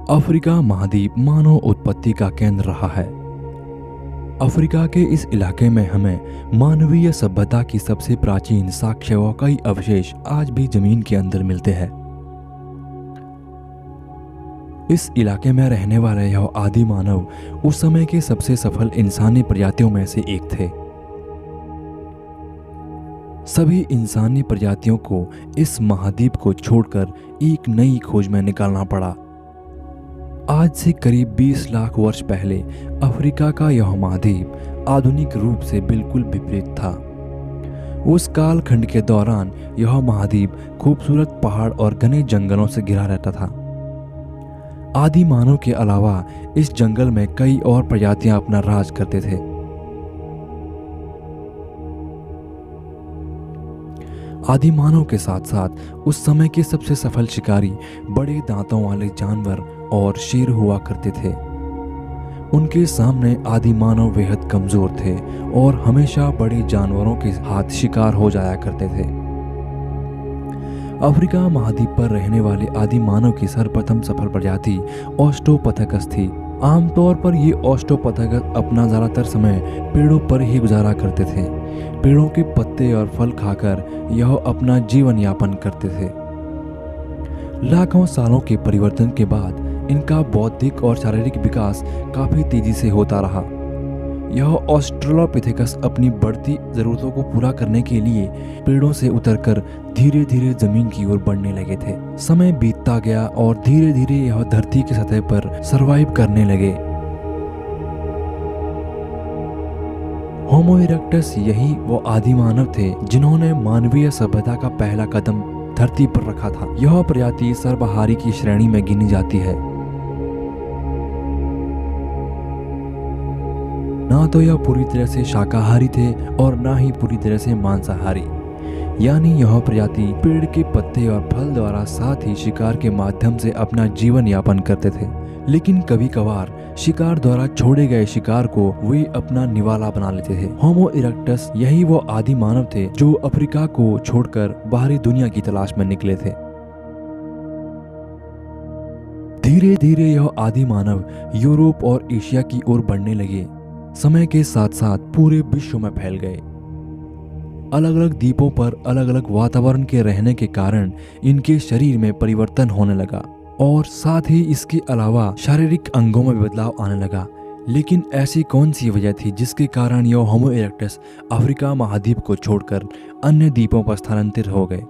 Africa महाद्वीप मानव उत्पत्ति का केंद्र रहा है। अफ्रीका के इस इलाके में हमें मानवीय सभ्यता की सबसे प्राचीन साक्ष्य व कई अवशेष आज भी जमीन के अंदर मिलते हैं। इस इलाके में रहने वाले यह आदि मानव उस समय के सबसे सफल इंसानी प्रजातियों में से एक थे। सभी इंसानी प्रजातियों को इस महाद्वीप को छोड़कर एक नई खोज में निकालना पड़ा। आज से करीब 20 लाख वर्ष पहले अफ्रीका का यह महाद्वीप आधुनिक रूप से बिल्कुल विपरीत था। उस कालखंड के दौरान यह महाद्वीप खूबसूरत पहाड़ और घने जंगलों से घिरा रहता था। आदि मानव के अलावा इस जंगल में कई और प्रजातियां अपना राज करते थे। आदि मानव के साथ साथ उस समय के सबसे सफल शिकारी बड़े दांतों वाले जानवर और शेर हुआ करते थे। उनके सामने आदि मानव बेहद कमजोर थे और हमेशा बड़े जानवरों के हाथ शिकार हो जाया करते थे। अफ्रीका महाद्वीप पर रहने वाले आदि मानव की सर्वप्रथम सफल प्रजाति ऑस्ट्रोपथेकस थी। आमतौर पर ये ऑस्ट्रोपथेकस अपना ज्यादातर समय पेड़ों पर ही गुजारा करते थे। पेड़ों के पत्ते और फल खाकर यह अपना जीवन यापन करते थे। लाखों सालों के परिवर्तन के बाद इनका बौद्धिक और शारीरिक विकास काफी तेजी से होता रहा। यह ऑस्ट्रेलोपिथेकस अपनी बढ़ती जरूरतों को पूरा करने के लिए पेड़ों से उतरकर धीरे धीरे जमीन की ओर बढ़ने लगे थे। समय बीतता गया और धीरे धीरे यह धरती की सतह पर सरवाइव करने लगे। होमो इरेक्टस यही वो आदि मानव थे जिन्होंने मानवीय सभ्यता का पहला कदम धरती पर रखा था। यह प्रजाति सर्वाहारी की श्रेणी में गिनी जाती है। ना तो यह पूरी तरह से शाकाहारी थे और ना ही पूरी तरह से मांसाहारी, यानी यह प्रजाति पेड़ के पत्ते और फल द्वारा साथ ही शिकार के माध्यम से अपना जीवन यापन करते थे। लेकिन कभी कभार शिकार द्वारा छोड़े गए शिकार को वे अपना निवाला बना लेते थे। होमो इरेक्टस यही वो आदि मानव थे जो अफ्रीका को छोड़कर बाहरी दुनिया की तलाश में निकले थे। धीरे धीरे यह आदि मानव यूरोप और एशिया की ओर बढ़ने लगे। समय के साथ साथ पूरे विश्व में फैल गए। अलग अलग द्वीपों पर अलग अलग वातावरण के रहने के कारण इनके शरीर में परिवर्तन होने लगा और साथ ही इसके अलावा शारीरिक अंगों में बदलाव आने लगा। लेकिन ऐसी कौन सी वजह थी जिसके कारण यह होमो इरेक्टस अफ्रीका महाद्वीप को छोड़कर अन्य द्वीपों पर स्थानांतरित हो गए?